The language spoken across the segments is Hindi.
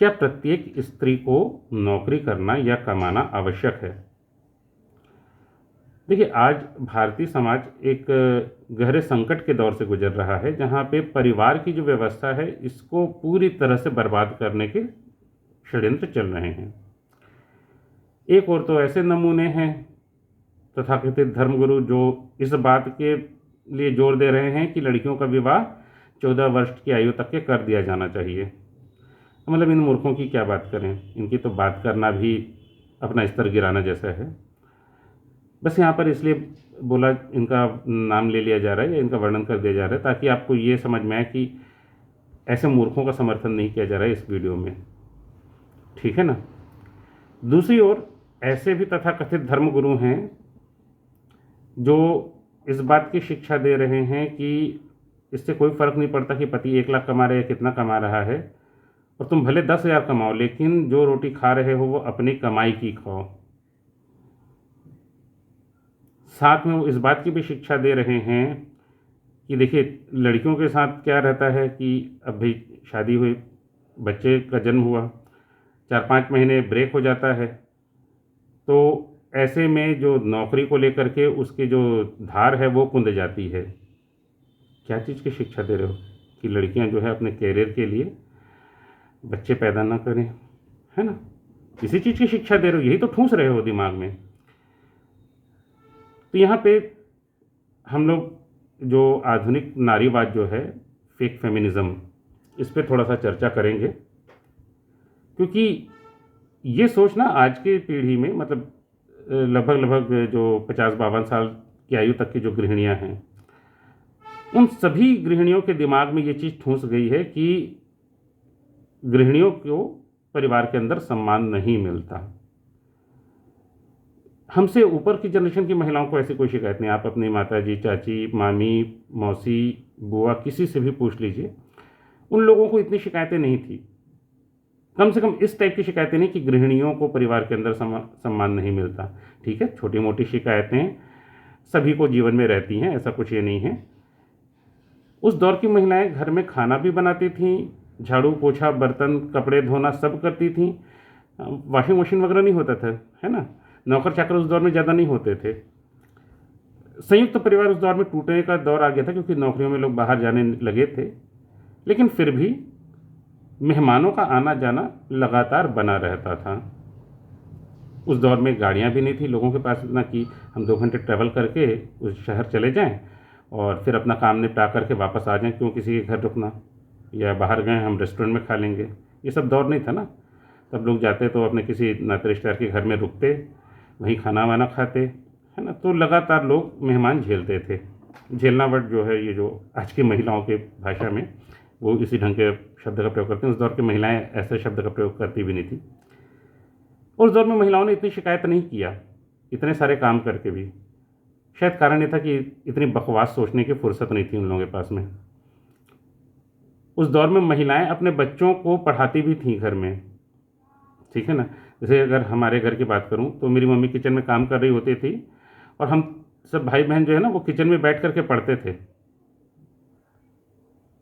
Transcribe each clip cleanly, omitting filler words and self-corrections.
क्या प्रत्येक स्त्री को नौकरी करना या कमाना आवश्यक है? देखिए, आज भारतीय समाज एक गहरे संकट के दौर से गुजर रहा है, जहाँ पे परिवार की जो व्यवस्था है, इसको पूरी तरह से बर्बाद करने के षड्यंत्र चल रहे हैं। एक और तो ऐसे नमूने हैं तथाकथित धर्मगुरु जो इस बात के लिए जोर दे रहे हैं कि लड़कियों का विवाह 14 वर्ष की आयु तक के कर दिया जाना चाहिए। मतलब इन मूर्खों की क्या बात करें, इनकी तो बात करना भी अपना स्तर गिराना जैसा है। बस यहाँ पर इसलिए बोला, इनका नाम ले लिया जा रहा है या इनका वर्णन कर दिया जा रहा है ताकि आपको ये समझ में आए कि ऐसे मूर्खों का समर्थन नहीं किया जा रहा है इस वीडियो में, ठीक है ना। दूसरी ओर ऐसे भी तथाकथित धर्मगुरु हैं जो इस बात की शिक्षा दे रहे हैं कि इससे कोई फ़र्क नहीं पड़ता कि पति 1 लाख कमा रहा है या कितना कमा रहा है, और तुम भले 10,000 कमाओ, लेकिन जो रोटी खा रहे हो वो अपनी कमाई की खाओ। साथ में वो इस बात की भी शिक्षा दे रहे हैं कि देखिए, लड़कियों के साथ क्या रहता है कि अब भाई शादी हुई, बच्चे का जन्म हुआ, 4-5 महीने ब्रेक हो जाता है, तो ऐसे में जो नौकरी को लेकर के उसकी जो धार है वो कुंद जाती है। क्या चीज़ की शिक्षा दे रहे हो कि लड़कियां जो है अपने कैरियर के लिए बच्चे पैदा ना करें, है ना। इसी चीज़ की शिक्षा दे रहे हो, यही तो ठूंस रहे हो दिमाग में। तो यहाँ पे हम लोग जो आधुनिक नारीवाद जो है, फेक फेमिनिज्म, इस पे थोड़ा सा चर्चा करेंगे, क्योंकि ये सोचना आज की पीढ़ी में, मतलब लगभग जो 50-52 साल की आयु तक की जो गृहिणियां हैं, उन सभी गृहिणियों के दिमाग में ये चीज़ ठूंस गई है कि गृहिणियों को परिवार के अंदर सम्मान नहीं मिलता। हमसे ऊपर की जनरेशन की महिलाओं को ऐसी कोई शिकायत नहीं। आप अपनी माता जी, चाची, मामी, मौसी, बुआ, किसी से भी पूछ लीजिए, उन लोगों को इतनी शिकायतें नहीं थी। कम से कम इस टाइप की शिकायतें नहीं कि गृहिणियों को परिवार के अंदर सम्मान नहीं मिलता। ठीक है, छोटी मोटी शिकायतें सभी को जीवन में रहती हैं, ऐसा कुछ ये नहीं है। उस दौर की महिलाएं घर में खाना भी बनाती थीं, झाड़ू पोछा, बर्तन, कपड़े धोना सब करती थीं। वॉशिंग मशीन वगैरह नहीं होता था, है ना। नौकर चाकर उस दौर में ज़्यादा नहीं होते थे। संयुक्त परिवार उस दौर में टूटने का दौर आ गया था, क्योंकि नौकरियों में लोग बाहर जाने लगे थे, लेकिन फिर भी मेहमानों का आना जाना लगातार बना रहता था। उस दौर में गाड़ियाँ भी नहीं थी लोगों के पास, इतना कि हम 2 घंटे ट्रैवल करके उस शहर चले जाएं और फिर अपना काम निपटा करके वापस आ जाएं, क्यों किसी के घर रुकना, या बाहर गए हम रेस्टोरेंट में खा लेंगे, ये सब दौर नहीं था ना। तब लोग जाते तो अपने किसी नाते रिश्तेदार के घर में रुकते, वहीं खाना वाना खाते, है ना। तो लगातार लोग मेहमान झेलते थे। झेलना वर्ड जो है, ये जो आज की महिलाओं के भाषा में वो इसी ढंग के शब्द का प्रयोग करते हैं, उस दौर की महिलाएं ऐसे शब्द का प्रयोग करती भी नहीं थी। उस दौर में महिलाओं ने इतनी शिकायत नहीं किया, इतने सारे काम करके भी। शायद कारण ये था कि इतनी बकवास सोचने की फुर्सत नहीं थी उन लोगों के पास में। उस दौर में महिलाएं अपने बच्चों को पढ़ाती भी थीं घर में, ठीक है ना। जैसे अगर हमारे घर की बात करूं तो मेरी मम्मी किचन में काम कर रही होती थी और हम सब भाई बहन जो है ना, वो किचन में बैठ करके पढ़ते थे।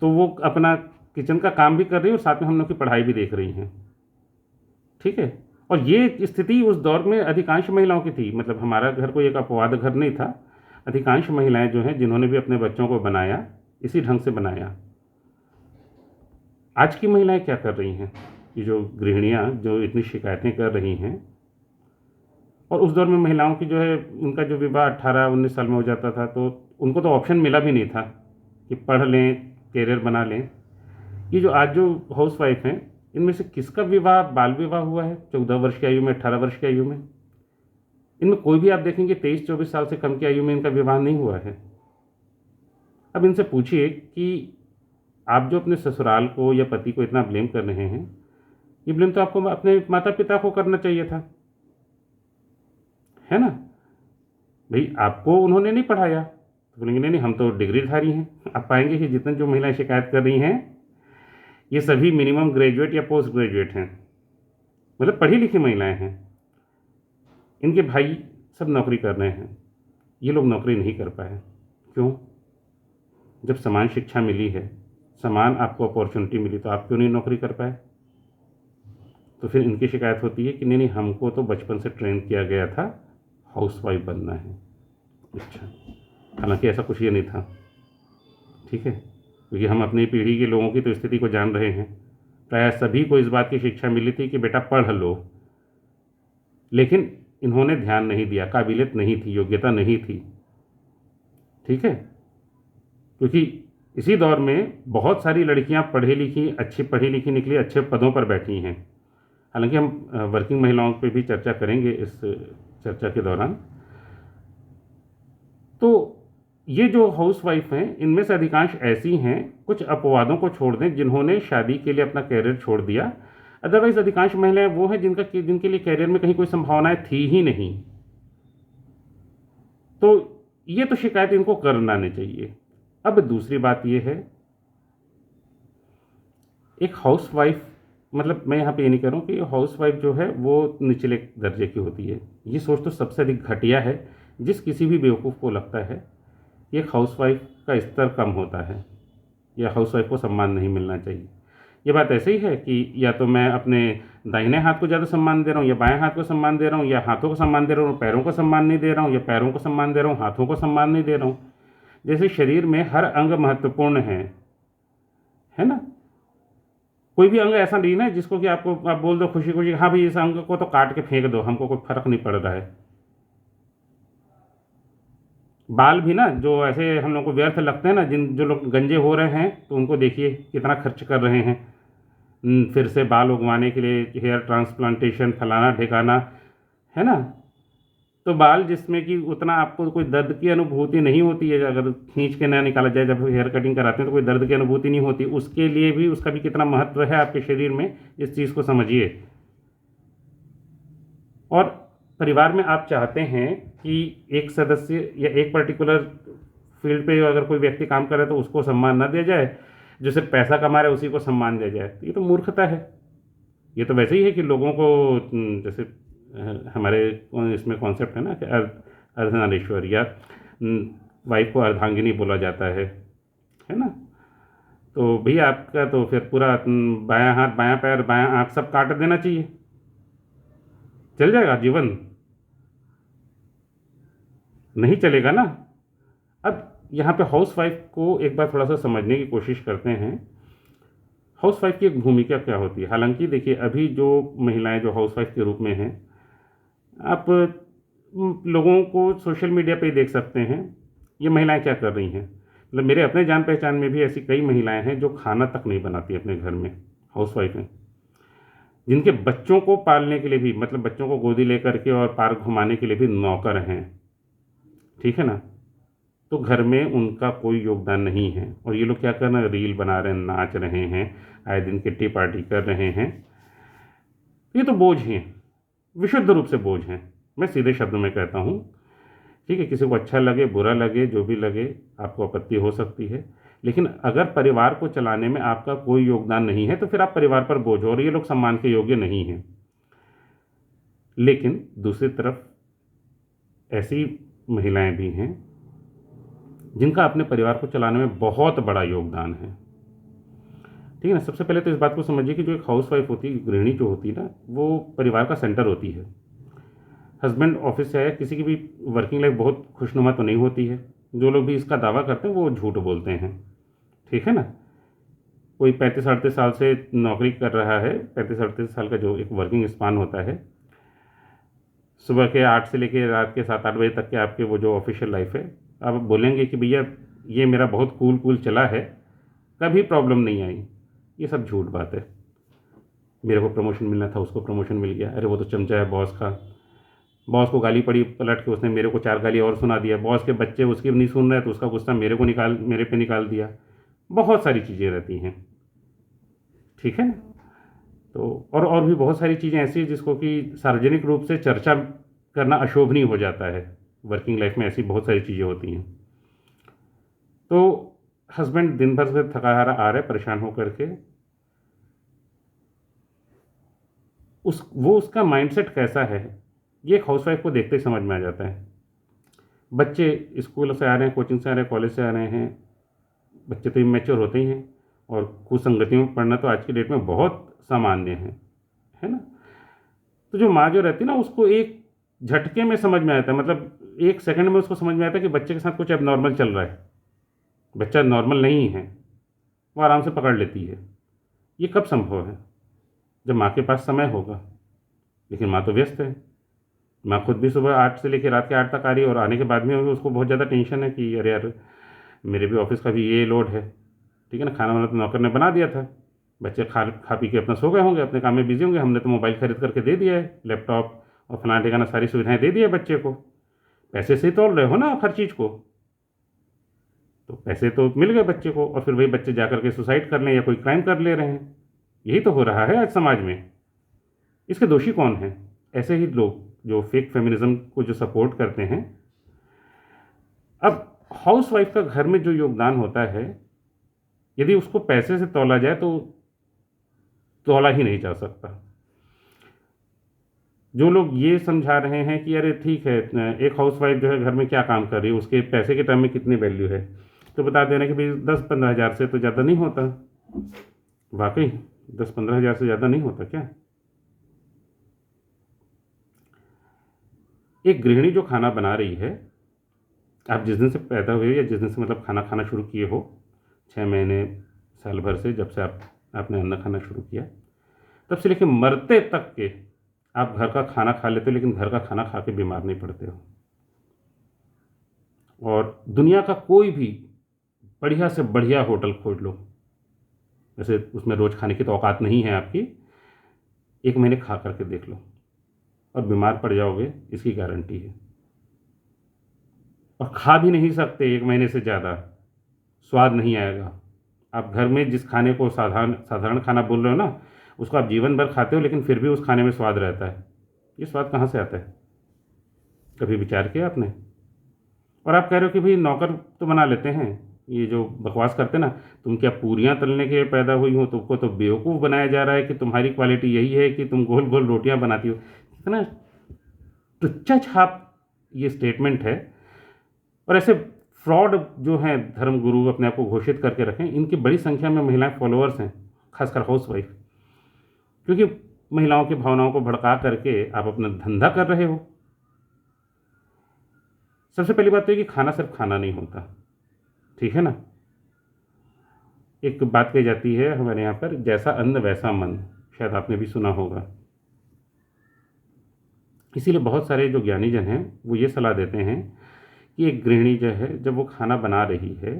तो वो अपना किचन का काम भी कर रही है और साथ में हम लोग की पढ़ाई भी देख रही हैं, ठीक है। और ये स्थिति उस दौर में अधिकांश महिलाओं की थी। मतलब हमारा घर कोई एक अपवाद घर नहीं था। अधिकांश महिलाएं जो हैं, जिन्होंने भी अपने बच्चों को बनाया, इसी ढंग से बनाया। आज की महिलाएं क्या कर रही हैं, ये जो गृहिणियां जो इतनी शिकायतें कर रही हैं, और उस दौर में महिलाओं की जो है, उनका जो विवाह 18-19 साल में हो जाता था, तो उनको तो ऑप्शन मिला भी नहीं था कि पढ़ लें, कैरियर बना लें। ये जो आज जो हाउस वाइफ हैं, इनमें से किसका विवाह बाल विवाह हुआ है 14 वर्ष की आयु में, 18 वर्ष की आयु में? इनमें कोई भी आप देखेंगे 23-24 साल से कम की आयु में इनका विवाह नहीं हुआ है। अब इनसे पूछिए कि आप जो अपने ससुराल को या पति को इतना ब्लेम कर रहे हैं, ये ब्लेम तो आपको अपने माता पिता को करना चाहिए था, है ना। भाई आपको उन्होंने नहीं पढ़ाया, तो बोलेंगे नहीं नहीं हम तो डिग्रीधारी हैं। आप पाएंगे कि जितने जो महिलाएं शिकायत कर रही हैं, ये सभी मिनिमम ग्रेजुएट या पोस्ट ग्रेजुएट हैं, मतलब पढ़ी लिखी महिलाएं हैं। इनके भाई सब नौकरी कर रहे हैं, ये लोग नौकरी नहीं कर पाए। क्यों? जब समान शिक्षा मिली है, समान आपको अपॉर्चुनिटी मिली, तो आप क्यों नहीं नौकरी कर पाए? तो फिर इनकी शिकायत होती है कि नहीं नहीं, हमको तो बचपन से ट्रेन किया गया था हाउसवाइफ बनना है। अच्छा, हालांकि ऐसा कुछ ये नहीं था, ठीक है, क्योंकि हम अपनी पीढ़ी के लोगों की तो स्थिति को जान रहे हैं। प्रायः सभी को इस बात की शिक्षा मिली थी कि बेटा पढ़ लो, लेकिन इन्होंने ध्यान नहीं दिया, काबिलियत नहीं थी, योग्यता नहीं थी, ठीक है। क्योंकि इसी दौर में बहुत सारी लड़कियां पढ़ी लिखी, अच्छी पढ़ी लिखी निकली, अच्छे पदों पर बैठी हैं। हालांकि हम वर्किंग महिलाओं पे भी चर्चा करेंगे इस चर्चा के दौरान। तो ये जो हाउसवाइफ हैं, इनमें से अधिकांश ऐसी हैं, कुछ अपवादों को छोड़ दें, जिन्होंने शादी के लिए अपना कैरियर छोड़ दिया। अदरवाइज अधिकांश महिलाएं वो हैं जिनके लिए कैरियर में कहीं कोई संभावनाएं थी ही नहीं। तो ये तो शिकायत इनको करना नहीं चाहिए। अब दूसरी बात ये है, एक हाउसवाइफ, मतलब मैं यहाँ पे ये नहीं कह रहा हूँ कि हाउसवाइफ जो है वो निचले दर्जे की होती है। ये सोच तो सबसे अधिक घटिया है। जिस किसी भी बेवकूफ़ को लगता है कि एक हाउसवाइफ का स्तर कम होता है या हाउसवाइफ को सम्मान नहीं मिलना चाहिए, ये बात ऐसे ही है कि या तो मैं अपने दाहिने हाथ को ज़्यादा सम्मान दे रहा हूँ, या बाएं हाथ को सम्मान दे रहा हूँ, या हाथों को सम्मान दे रहा हूँ, पैरों को सम्मान नहीं दे रहा हूँ, या पैरों को सम्मान दे रहा हूँ, हाथों को सम्मान नहीं दे रहा हूँ। जैसे शरीर में हर अंग महत्वपूर्ण है ना। कोई भी अंग ऐसा नहीं ना जिसको कि आपको आप बोल दो खुशी खुशी, हाँ भाई इस अंग को तो काट के फेंक दो, हमको कोई फर्क नहीं पड़ रहा है। बाल भी ना जो ऐसे हम लोग को व्यर्थ लगते हैं ना, जो लोग गंजे हो रहे हैं, तो उनको देखिए कितना खर्च कर रहे हैं फिर से बाल उगवाने के लिए, हेयर ट्रांसप्लांटेशन, फलाना ठिकाना, है ना। तो बाल जिसमें कि उतना आपको कोई दर्द की अनुभूति नहीं होती है, अगर खींच के ना निकाला जाए, जब हेयर कटिंग कराते हैं तो कोई दर्द की अनुभूति नहीं होती, उसके लिए भी उसका भी कितना महत्व है आपके शरीर में, इस चीज़ को समझिए। और परिवार में आप चाहते हैं कि एक सदस्य या एक पर्टिकुलर फील्ड पे अगर कोई व्यक्ति काम करे तो उसको सम्मान ना दिया जाए, जो सिर्फ पैसा कमा रहा है उसी को सम्मान दिया जाए, ये तो मूर्खता है। ये तो वैसे ही है कि लोगों को जैसे हमारे इसमें कॉन्सेप्ट है ना कि अर्धनारीश्वर, या वाइफ को अर्धांगिनी बोला जाता है ना। तो भैया आपका तो फिर पूरा बायां हाथ, बायां पैर, बायां आंख सब काट देना चाहिए, चल जाएगा जीवन? नहीं चलेगा ना। अब यहाँ पे हाउस वाइफ को एक बार थोड़ा सा समझने की कोशिश करते हैं। हाउस वाइफ की एक भूमिका क्या होती है। हालांकि देखिए, अभी जो महिलाएं जो हाउस वाइफ के रूप में हैं, आप लोगों को सोशल मीडिया पे ही देख सकते हैं ये महिलाएं क्या कर रही हैं। मतलब मेरे अपने जान पहचान में भी ऐसी कई महिलाएं हैं जो खाना तक नहीं बनाती अपने घर में, हाउस वाइफ हैं, जिनके बच्चों को पालने के लिए भी, मतलब बच्चों को गोदी लेकर के और पार्क घुमाने के लिए भी नौकर हैं, ठीक है ना। तो घर में उनका कोई योगदान नहीं है, और ये लोग क्या कर रहे हैं, रील बना रहे हैं, नाच रहे हैं, आए दिन किट्टी पार्टी कर रहे हैं। ये तो बोझ हैं, विशुद्ध रूप से बोझ हैं। मैं सीधे शब्दों में कहता हूँ, ठीक है, किसी को अच्छा लगे बुरा लगे जो भी लगे, आपको आपत्ति हो सकती है, लेकिन अगर परिवार को चलाने में आपका कोई योगदान नहीं है तो फिर आप परिवार पर बोझ हो, और ये लोग सम्मान के योग्य नहीं हैं। लेकिन दूसरी तरफ ऐसी महिलाएं भी हैं जिनका अपने परिवार को चलाने में बहुत बड़ा योगदान है, ठीक है ना। सबसे पहले तो इस बात को समझिए कि जो एक हाउस वाइफ होती है, गृहिणी जो होती है ना, वो परिवार का सेंटर होती है। हस्बैंड ऑफिस से आया, किसी की भी वर्किंग लाइफ बहुत खुशनुमा तो नहीं होती है। जो लोग भी इसका दावा करते हैं वो झूठ बोलते हैं, ठीक है ना। कोई 35-38 साल से नौकरी कर रहा है, 35-38 साल का जो एक वर्किंग स्पान होता है, सुबह के 8 से लेकर रात के 7-8 बजे तक के आपके वो जो ऑफिशियल लाइफ है, आप बोलेंगे कि भैया ये मेरा बहुत कूल चला है, कभी प्रॉब्लम नहीं आई, ये सब झूठ बात है। मेरे को प्रमोशन मिलना था, उसको प्रमोशन मिल गया, अरे वो तो चमचा है बॉस का, बॉस को गाली पड़ी, पलट के उसने मेरे को 4 गाली और सुना दिया, बॉस के बच्चे उसकी नहीं सुन रहे तो उसका गुस्सा मेरे पे निकाल दिया। बहुत सारी चीज़ें रहती हैं, ठीक है ना। तो और भी बहुत सारी चीज़ें ऐसी हैं जिसको कि सार्वजनिक रूप से चर्चा करना अशोभनीय हो जाता है। वर्किंग लाइफ में ऐसी बहुत सारी चीज़ें होती हैं। तो हस्बैंड दिन भर से थका हारा आ रहा है, परेशान होकर के, उसका माइंडसेट कैसा है, ये एक हाउसवाइफ को देखते ही समझ में आ जाता है। बच्चे स्कूल से आ रहे हैं, कोचिंग से आ रहे हैं, कॉलेज से आ रहे हैं, बच्चे तो इमेच्योर होते ही हैं, और कुसंगतियों में पढ़ना तो आज की डेट में बहुत सामान्य है ना। तो जो माँ जो रहती है ना, उसको एक झटके में समझ में आता है, मतलब 1 सेकंड में उसको समझ में आता है कि बच्चे के साथ कुछ एबनॉर्मल चल रहा है, बच्चा नॉर्मल नहीं है। वो आराम से पकड़ लेती है। ये कब संभव है? जब माँ के पास समय होगा। लेकिन माँ तो व्यस्त है। माँ खुद भी सुबह 8 से लेकर रात के 8 तक आ रही है, और आने के बाद में उसको बहुत ज़्यादा टेंशन है कि अरे यार, मेरे भी ऑफिस का भी ये लोड है। ठीक है ना, खाना वाना तो नौकर ने बना दिया था, बच्चे खा खा पी के अपना सो गए होंगे, अपने काम में बिजी होंगे, हमने तो मोबाइल खरीद करके दे दिया है, लैपटॉप और फलाना ठिकाना सारी सुविधाएं दे दी है बच्चे को। पैसे से ही तोल रहे हो ना आप हर चीज़ को। तो पैसे तो मिल गए बच्चे को, और फिर वही बच्चे जाकर के सुसाइड कर लें या कोई क्राइम कर ले रहे हैं। यही तो हो रहा है आज समाज में। इसके दोषी कौन है? ऐसे ही लोग जो फेक फेमिनिज्म को जो सपोर्ट करते हैं। अब हाउसवाइफ का घर में जो योगदान होता है, यदि उसको पैसे से तौला जाए तो तौला ही नहीं जा सकता। जो लोग ये समझा रहे हैं कि अरे ठीक है, एक हाउसवाइफ जो है घर में क्या काम कर रही है, उसके पैसे के टर्म में कितनी वैल्यू है, तो बता देना कि भाई 10-15 हज़ार से तो ज़्यादा नहीं होता। वाकई 10-15 हज़ार से ज़्यादा नहीं होता क्या? एक गृहिणी जो खाना बना रही है, आप जिस दिन से पैदा हुए या जिस दिन से मतलब खाना खाना शुरू किए हो, 6 महीने, साल भर से, जब से आपने अन्न खाना शुरू किया, तब से लेकर मरते तक के आप घर का खाना खा लेते हो, लेकिन घर का खाना खा के बीमार नहीं पड़ते हो। और दुनिया का कोई भी बढ़िया से बढ़िया होटल खोज लो, वैसे उसमें रोज़ खाने की तो औकात नहीं है आपकी, 1 महीने खा करके देख लो, और बीमार पड़ जाओगे, इसकी गारंटी है। और खा भी नहीं सकते 1 महीने से ज़्यादा, स्वाद नहीं आएगा। आप घर में जिस खाने को साधारण साधारण खाना बोल रहे हो ना, उसको आप जीवन भर खाते हो, लेकिन फिर भी उस खाने में स्वाद रहता है। ये स्वाद कहाँ से आता है? कभी विचार किया आपने? और आप कह रहे हो कि भाई नौकर तो बना लेते हैं, ये जो बकवास करते ना, तुम क्या पूरियां तलने के पैदा हुई हो? तुमको तो बेवकूफ़ बनाया जा रहा है कि तुम्हारी क्वालिटी यही है कि तुम गोल गोल रोटियां बनाती हो। इतना टुच्चा छाप ये स्टेटमेंट है। और ऐसे फ्रॉड जो हैं धर्म गुरु अपने आप को घोषित करके रखें, इनकी बड़ी संख्या में महिलाएं फॉलोअर्स हैं, खासकर हाउसवाइफ। क्योंकि महिलाओं की भावनाओं को भड़का करके आप अपना धंधा कर रहे हो। सबसे पहली बात तो ये कि खाना सिर्फ खाना नहीं होता, ठीक है ना। एक बात कही जाती है हमारे यहाँ पर, जैसा अन्न वैसा मन, शायद आपने भी सुना होगा। इसीलिए बहुत सारे जो ज्ञानी जन हैं वो ये सलाह देते हैं कि एक गृहिणी जो है, जब वो खाना बना रही है,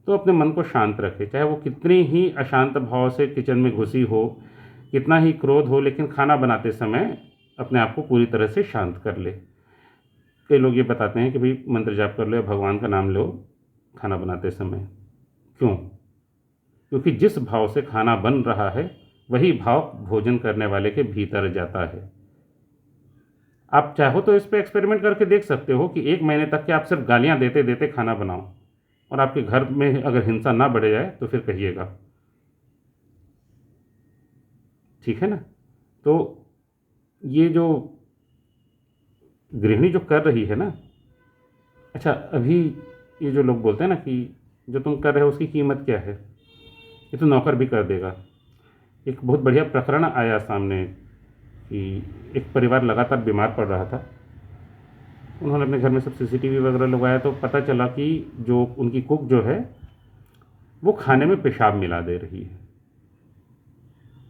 तो अपने मन को शांत रखे, चाहे वो कितनी ही अशांत भाव से किचन में घुसी हो, कितना ही क्रोध हो, लेकिन खाना बनाते समय अपने आप को पूरी तरह से शांत कर ले। कई लोग ये बताते हैं कि भाई मंत्र जाप कर लो या भगवान का नाम लो खाना बनाते समय। क्यों? क्योंकि जिस भाव से खाना बन रहा है, वही भाव भोजन करने वाले के भीतर जाता है। आप चाहो तो इस पे एक्सपेरिमेंट करके देख सकते हो कि 1 महीने तक के आप सिर्फ गालियां देते देते खाना बनाओ, और आपके घर में अगर हिंसा ना बढ़ जाए तो फिर कहिएगा, ठीक है ना। तो ये जो गृहिणी जो कर रही है ना, अच्छा अभी ये जो लोग बोलते हैं ना कि जो तुम कर रहे हो उसकी कीमत क्या है, ये तो नौकर भी कर देगा। एक बहुत बढ़िया प्रकरण आया सामने कि एक परिवार लगातार बीमार पड़ रहा था। उन्होंने अपने घर में सब सीसीटीवी वगैरह लगवाया, तो पता चला कि जो उनकी कुक जो है, वो खाने में पेशाब मिला दे रही है,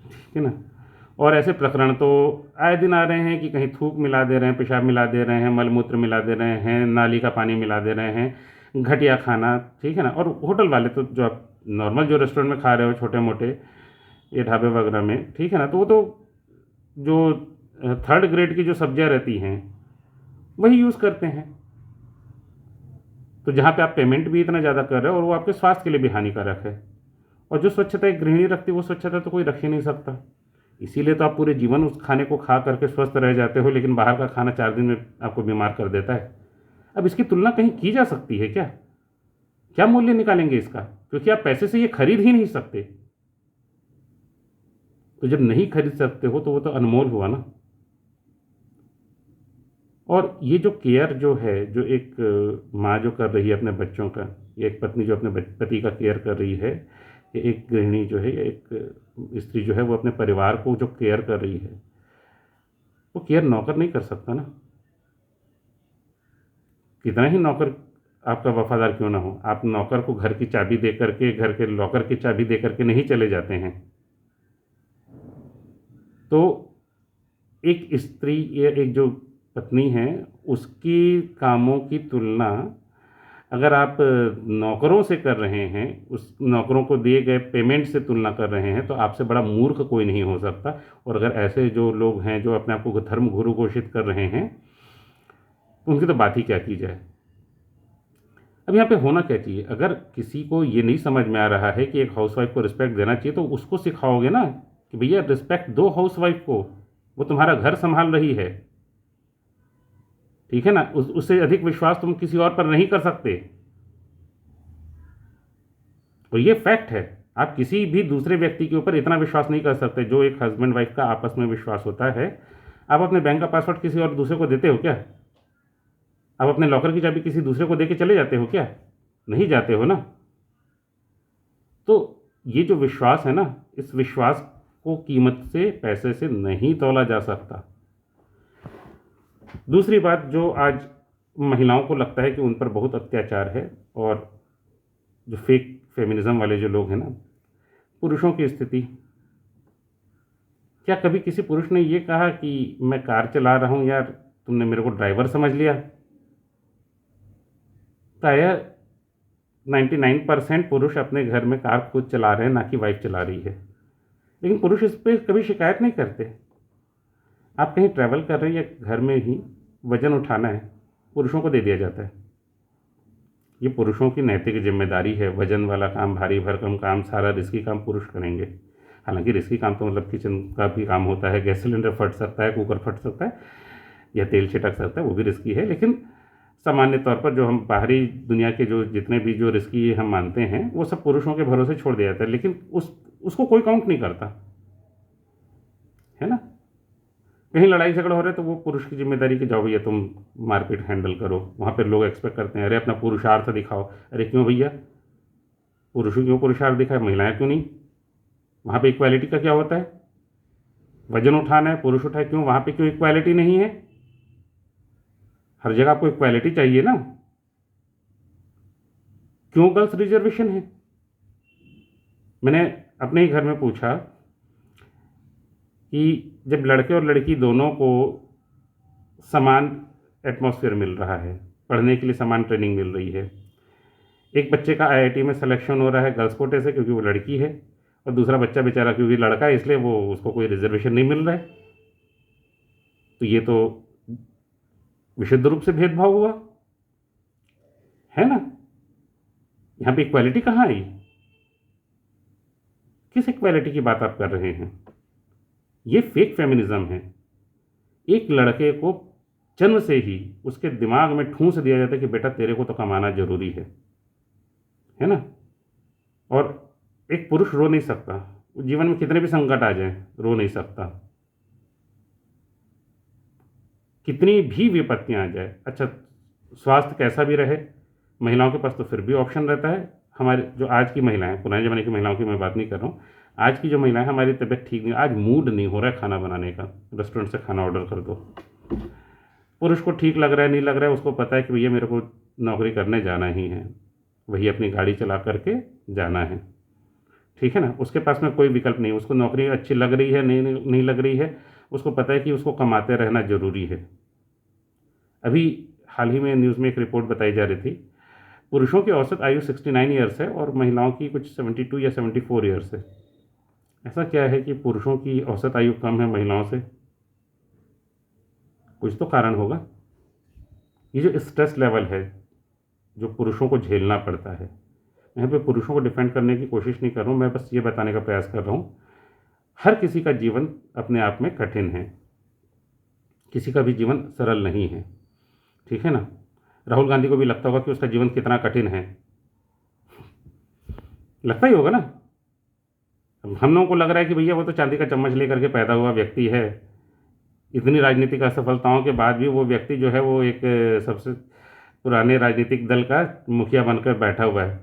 ठीक है ना। और ऐसे प्रकरण तो आए दिन आ रहे हैं कि कहीं थूक मिला दे रहे हैं, पेशाब मिला दे रहे हैं, मलमूत्र मिला दे रहे हैं, नाली का पानी मिला दे रहे हैं, घटिया खाना, ठीक है ना। और होटल वाले तो, जो आप नॉर्मल जो रेस्टोरेंट में खा रहे हो छोटे मोटे ये ढाबे वगैरह में, ठीक है ना, तो वो तो जो थर्ड ग्रेड की जो सब्जियां रहती हैं वही यूज़ करते हैं। तो जहाँ पे आप पेमेंट भी इतना ज़्यादा कर रहे हो और वो आपके स्वास्थ्य के लिए भी हानिकारक है। और जो स्वच्छता एक गृहिणी रखती है, वो स्वच्छता तो कोई रख ही नहीं सकता। इसीलिए तो आप पूरे जीवन उस खाने को खा करके स्वस्थ रह जाते हो, लेकिन बाहर का खाना 4 दिन में आपको बीमार कर देता है। अब इसकी तुलना कहीं की जा सकती है क्या? क्या मूल्य निकालेंगे इसका? क्योंकि आप पैसे से ये खरीद ही नहीं सकते। तो जब नहीं खरीद सकते हो तो वो तो अनमोल हुआ ना। और ये जो केयर जो है, जो एक माँ जो कर रही है अपने बच्चों का, या एक पत्नी जो अपने पति का केयर कर रही है, कि एक गृहिणी जो है, एक स्त्री जो है, वो अपने परिवार को जो केयर कर रही है, वो केयर नौकर नहीं कर सकता ना। कितना ही नौकर आपका वफादार क्यों ना हो, आप नौकर को घर की चाबी दे करके, घर के लॉकर की चाबी दे करके नहीं चले जाते हैं। तो एक स्त्री या एक जो पत्नी है, उसकी कामों की तुलना अगर आप नौकरों से कर रहे हैं, उस नौकरों को दिए गए पेमेंट से तुलना कर रहे हैं, तो आपसे बड़ा मूर्ख कोई नहीं हो सकता। और अगर ऐसे जो लोग हैं जो अपने आप को धर्म गुरु घोषित कर रहे हैं, तो उनकी तो बात ही क्या की जाए। अब यहाँ पे होना क्या चाहिए, अगर किसी को ये नहीं समझ में आ रहा है कि एक हाउसवाइफ को रिस्पेक्ट देना चाहिए, तो उसको सिखाओगे ना कि भैया रिस्पेक्ट दो हाउसवाइफ को, वो तुम्हारा घर संभाल रही है, ठीक है ना। उससे अधिक विश्वास तुम किसी और पर नहीं कर सकते, और ये फैक्ट है। आप किसी भी दूसरे व्यक्ति के ऊपर इतना विश्वास नहीं कर सकते जो एक हस्बैंड वाइफ का आपस में विश्वास होता है। आप अपने बैंक का पासवर्ड किसी और दूसरे को देते हो क्या? आप अपने लॉकर की चाबी किसी दूसरे को देके चले जाते हो क्या? नहीं जाते हो ना। तो ये जो विश्वास है ना, इस विश्वास को कीमत से, पैसे से नहीं तौला जा सकता। दूसरी बात, जो आज महिलाओं को लगता है कि उन पर बहुत अत्याचार है, और जो फेक फेमिनिज्म वाले जो लोग हैं ना, पुरुषों की स्थिति। क्या कभी किसी पुरुष ने ये कहा कि मैं कार चला रहा हूं यार, तुमने मेरे को ड्राइवर समझ लिया? प्रायः 99% पुरुष अपने घर में कार खुद चला रहे हैं, ना कि वाइफ चला रही है। लेकिन पुरुष इस पर कभी शिकायत नहीं करते। आप कहीं ट्रैवल कर रहे हैं या घर में ही वजन उठाना है, पुरुषों को दे दिया जाता है। ये पुरुषों की नैतिक जिम्मेदारी है। वजन वाला काम, भारी भरकम काम, सारा रिस्की काम पुरुष करेंगे। हालांकि रिस्की काम तो मतलब किचन का भी काम होता है, गैस सिलेंडर फट सकता है, कुकर फट सकता है, या तेल छिटक सकता है, वो भी रिस्की है। लेकिन सामान्य तौर पर जो हम बाहरी दुनिया के जो जितने भी जो रिस्की हम मानते हैं, वो सब पुरुषों के भरोसे छोड़ दिया जाता है। लेकिन उसको कोई काउंट नहीं करता है ना। कहीं लड़ाई झगड़ा हो रहा है तो वो पुरुष की जिम्मेदारी कि जाओ भैया तुम मारपीट हैंडल करो। वहाँ पर लोग एक्सपेक्ट करते हैं, अरे अपना पुरुषार्थ दिखाओ। अरे क्यों भैया, पुरुषों क्यों पुरुषार्थ दिखाए, महिलाएं क्यों नहीं? वहाँ पे इक्वालिटी का क्या होता है? वजन उठाना है, पुरुष उठाए, क्यों वहाँ पे क्यों इक्वालिटी नहीं है? हर जगह आपको इक्वालिटी चाहिए ना। क्यों गर्ल्स रिजर्वेशन है? मैंने अपने ही घर में पूछा कि जब लड़के और लड़की दोनों को समान एटमॉस्फेयर मिल रहा है, पढ़ने के लिए समान ट्रेनिंग मिल रही है, एक बच्चे का आईआईटी में सिलेक्शन हो रहा है गर्ल्स कोटे से क्योंकि वो लड़की है, और दूसरा बच्चा बेचारा क्योंकि लड़का है इसलिए वो उसको कोई रिजर्वेशन नहीं मिल रहा है, तो ये तो विशुद्ध रूप से भेदभाव हुआ है ना। यहाँ पे इक्वालिटी कहाँ आई? किस इक्वालिटी की बात आप कर रहे हैं? ये फेक फेमिनिज्म है। एक लड़के को जन्म से ही उसके दिमाग में ठूंस दिया जाता है कि बेटा तेरे को तो कमाना जरूरी है ना। और एक पुरुष रो नहीं सकता, जीवन में कितने भी संकट आ जाए रो नहीं सकता, कितनी भी विपत्तियां आ जाए। अच्छा, स्वास्थ्य कैसा भी रहे, महिलाओं के पास तो फिर भी ऑप्शन रहता है। हमारे जो आज की महिलाएं, पुराने ज़माने की महिलाओं की मैं बात नहीं कर रहा हूँ, आज की जो महिलाएं, हमारी तबीयत ठीक नहीं, आज मूड नहीं हो रहा है खाना बनाने का, रेस्टोरेंट से खाना ऑर्डर कर दो। पुरुष को ठीक लग रहा है नहीं लग रहा है, उसको पता है कि भैया मेरे को नौकरी करने जाना ही है, वही अपनी गाड़ी चला करके जाना है, ठीक है ना। उसके पास में कोई विकल्प नहीं, उसको नौकरी अच्छी लग रही है नहीं लग रही है, उसको पता है कि उसको कमाते रहना जरूरी है। अभी हाल ही में न्यूज़ में एक रिपोर्ट बताई जा रही थी, पुरुषों की औसत आयु 69 ईयर्स है और महिलाओं की कुछ 72 या 74 ईयर्स है। ऐसा क्या है कि पुरुषों की औसत आयु कम है महिलाओं से? कुछ तो कारण होगा। ये जो स्ट्रेस लेवल है जो पुरुषों को झेलना पड़ता है, यहाँ पे पुरुषों को डिफेंड करने की कोशिश नहीं कर रहा हूँ, मैं बस ये बताने का प्रयास कर रहा हूँ, हर किसी का जीवन अपने आप में कठिन है, किसी का भी जीवन सरल नहीं है, ठीक है ना। राहुल गांधी को भी लगता होगा कि उसका जीवन कितना कठिन है, लगता ही होगा ना। हम लोगों को लग रहा है कि भैया वो तो चांदी का चम्मच लेकर के पैदा हुआ व्यक्ति है, इतनी राजनीतिक असफलताओं के बाद भी वो व्यक्ति जो है वो एक सबसे पुराने राजनीतिक दल का मुखिया बनकर बैठा हुआ है।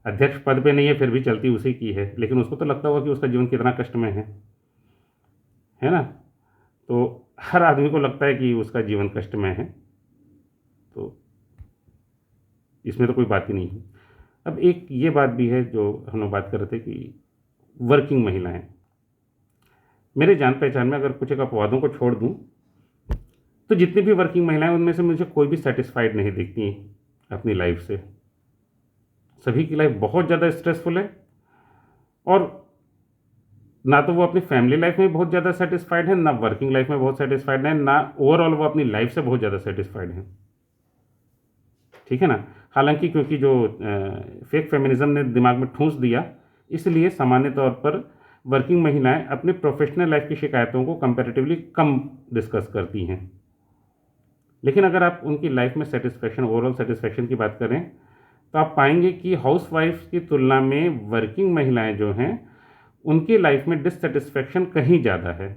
अध्यक्ष पद पे नहीं है, फिर भी चलती उसी की है, लेकिन उसको तो लगता होगा कि उसका जीवन कितना कष्ट में है ना। तो हर आदमी को लगता है कि उसका जीवन कष्ट में है, तो इसमें तो कोई बात ही नहीं है। अब एक ये बात भी है जो हम लोग बात कर रहे थे कि वर्किंग महिलाएं, मेरे जान पहचान में अगर कुछ एक अपवादों को छोड़ दूं तो जितनी भी वर्किंग महिलाएं, उनमें से मुझे कोई भी सेटिस्फाइड नहीं दिखती अपनी लाइफ से। सभी की लाइफ बहुत ज़्यादा स्ट्रेसफुल है, और ना तो वो अपनी फैमिली लाइफ में बहुत ज़्यादा सेटिस्फाइड है, ना वर्किंग लाइफ में बहुत सेटिस्फाइड है, ना ओवरऑल वो अपनी लाइफ से बहुत ज़्यादा सेटिस्फाइड है। ठीक है ना। हालांकि क्योंकि जो फेक फेमिनिज्म ने दिमाग में ठूंस दिया, इसलिए सामान्य तौर पर वर्किंग महिलाएं अपनी प्रोफेशनल लाइफ की शिकायतों को कंपैरेटिवली कम डिस्कस करती हैं। लेकिन अगर आप उनकी लाइफ में सेटिस्फैक्शन, ओवरऑल सेटिस्फैक्शन की बात करें, तो आप पाएंगे कि हाउसवाइफ्स की तुलना में वर्किंग महिलाएं जो हैं, उनकी लाइफ में डिससेटिस्फैक्शन कहीं ज़्यादा है।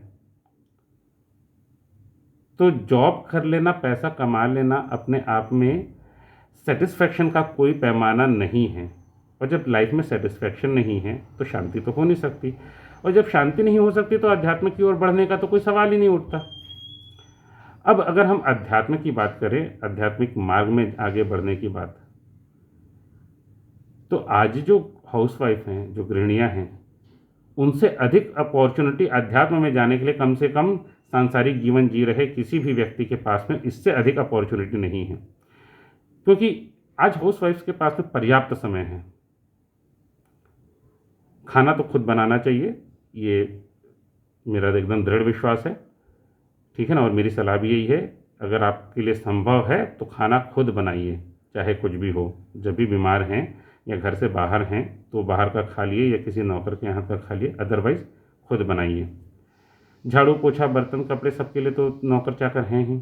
तो जॉब कर लेना, पैसा कमा लेना अपने आप में सेटिस्फैक्शन का कोई पैमाना नहीं है, और जब लाइफ में सेटिस्फैक्शन नहीं है तो शांति तो हो नहीं सकती, और जब शांति नहीं हो सकती तो अध्यात्म की ओर बढ़ने का तो कोई सवाल ही नहीं उठता। अब अगर हम अध्यात्म की बात करें, आध्यात्मिक मार्ग में आगे बढ़ने की बात, तो आज जो हाउसवाइफ हैं, जो गृहिणियां हैं, उनसे अधिक अपॉर्चुनिटी अध्यात्म में जाने के लिए कम से कम सांसारिक जीवन जी रहे किसी भी व्यक्ति के पास में इससे अधिक अपॉर्चुनिटी नहीं है। क्योंकि आज हाउसवाइफ्स के पास में पर्याप्त समय है। खाना तो खुद बनाना चाहिए, ये मेरा एकदम दृढ़ विश्वास है। ठीक है ना। और मेरी सलाह भी यही है, अगर आपके लिए संभव है तो खाना खुद बनाइए, चाहे कुछ भी हो। जब भी बीमार हैं या घर से बाहर हैं तो बाहर का खा लिए या किसी नौकर के यहाँ का खा लिए, अदरवाइज़ खुद बनाइए। झाड़ू पोछा बर्तन कपड़े सबके लिए तो नौकर चाकर हैं ही।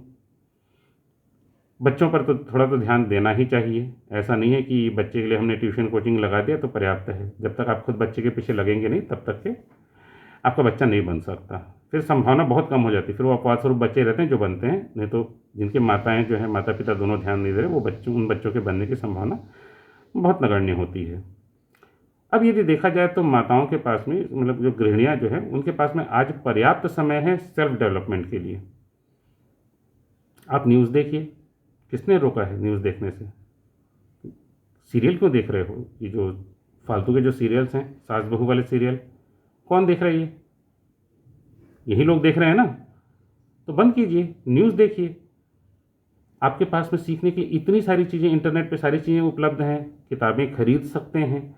बच्चों पर तो थोड़ा तो ध्यान देना ही चाहिए। ऐसा नहीं है कि बच्चे के लिए हमने ट्यूशन कोचिंग लगा दिया तो पर्याप्त है। जब तक आप खुद बच्चे के पीछे लगेंगे नहीं, तब तक के आपका बच्चा नहीं बन सकता। फिर संभावना बहुत कम हो जाती है, फिर वो अपवाद स्वरूप बच्चे रहते हैं जो बनते हैं, नहीं तो जिनके माताएं जो है, माता पिता दोनों ध्यान नहीं दे रहे, वो बच्चों, उन बच्चों के बनने की संभावना बहुत नगण्य होती है। अब यदि देखा जाए तो माताओं के पास में, मतलब जो गृहिणियाँ जो हैं, उनके पास में आज पर्याप्त समय है सेल्फ डेवलपमेंट के लिए। आप न्यूज़ देखिए, किसने रोका है न्यूज़ देखने से? सीरियल क्यों देख रहे हो? ये जो फालतू के जो सीरियल्स हैं, सास बहू वाले सीरियल, कौन देख रहा है? यही लोग देख रहे हैं ना। तो बंद कीजिए, न्यूज़ देखिए। आपके पास में सीखने की इतनी सारी चीज़ें, इंटरनेट पे सारी चीज़ें उपलब्ध हैं, किताबें खरीद सकते हैं,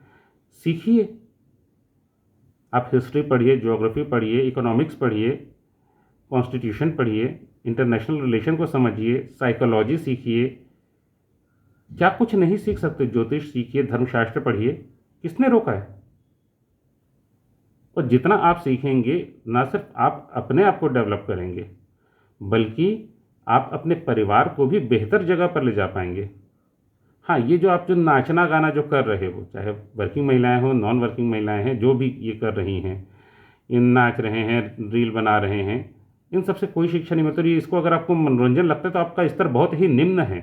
सीखिए। आप हिस्ट्री पढ़िए, ज्योग्राफी पढ़िए, इकोनॉमिक्स पढ़िए, कॉन्स्टिट्यूशन पढ़िए, इंटरनेशनल रिलेशन को समझिए, साइकोलॉजी सीखिए। क्या कुछ नहीं सीख सकते? ज्योतिष सीखिए, धर्मशास्त्र पढ़िए, किसने रोका है? और जितना आप सीखेंगे, ना सिर्फ आप अपने आप को डेवलप करेंगे, बल्कि आप अपने परिवार को भी बेहतर जगह पर ले जा पाएंगे। हाँ, ये जो आप जो नाचना गाना जो कर रहे हो, चाहे वर्किंग महिलाएं हो, नॉन वर्किंग महिलाएं हैं, जो भी ये कर रही हैं, ये नाच रहे हैं, रील बना रहे हैं, इन सबसे कोई शिक्षा नहीं। मतलब ये, इसको अगर आपको मनोरंजन लगता है तो आपका स्तर बहुत ही निम्न है।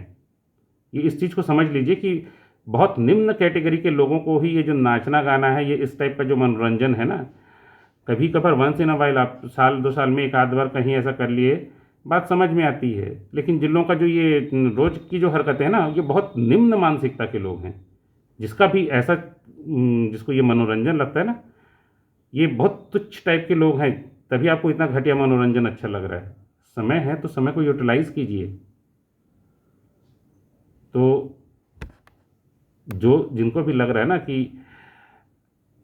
ये इस चीज़ को समझ लीजिए कि बहुत निम्न कैटेगरी के लोगों को ही ये जो नाचना गाना है, ये इस टाइप का जो मनोरंजन है ना, कभी कभार वंस इन अ वाइल, आप साल 2 साल में एक आध बार कहीं ऐसा कर लिए, बात समझ में आती है। लेकिन जिन लोगों का जो ये रोज की जो हरकतें हैं ना, ये बहुत निम्न मानसिकता के लोग हैं। जिसका भी ऐसा, जिसको ये मनोरंजन लगता है ना, ये बहुत तुच्छ टाइप के लोग हैं, तभी आपको इतना घटिया मनोरंजन अच्छा लग रहा है। समय है तो समय को यूटिलाइज कीजिए। तो जो जिनको भी लग रहा है ना कि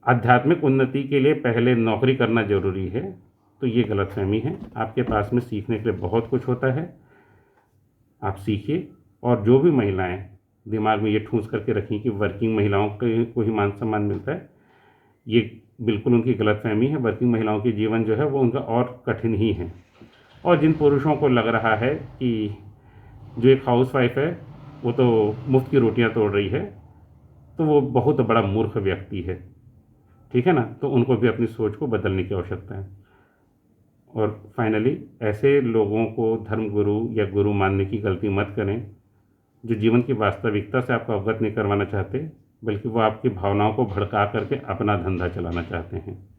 आध्यात्मिक उन्नति के लिए पहले नौकरी करना जरूरी है, तो ये गलतफहमी है। आपके पास में सीखने के लिए बहुत कुछ होता है, आप सीखिए। और जो भी महिलाएं दिमाग में ये ठूंस करके रखें कि वर्किंग महिलाओं को ही मान सम्मान मिलता है, ये बिल्कुल उनकी गलतफहमी है। वर्किंग महिलाओं की जीवन जो है वो उनका और कठिन ही है। और जिन पुरुषों को लग रहा है कि जो एक हाउसवाइफ है वो तो मुफ्त की रोटियां तोड़ रही है, तो वो बहुत बड़ा मूर्ख व्यक्ति है। ठीक है ना। तो उनको भी अपनी सोच को बदलने की आवश्यकता है। और फाइनली, ऐसे लोगों को धर्म गुरु या गुरु मानने की गलती मत करें, जो जीवन की वास्तविकता से आपको अवगत नहीं करवाना चाहते। बल्कि वो आपकी भावनाओं को भड़का करके अपना धंधा चलाना चाहते हैं।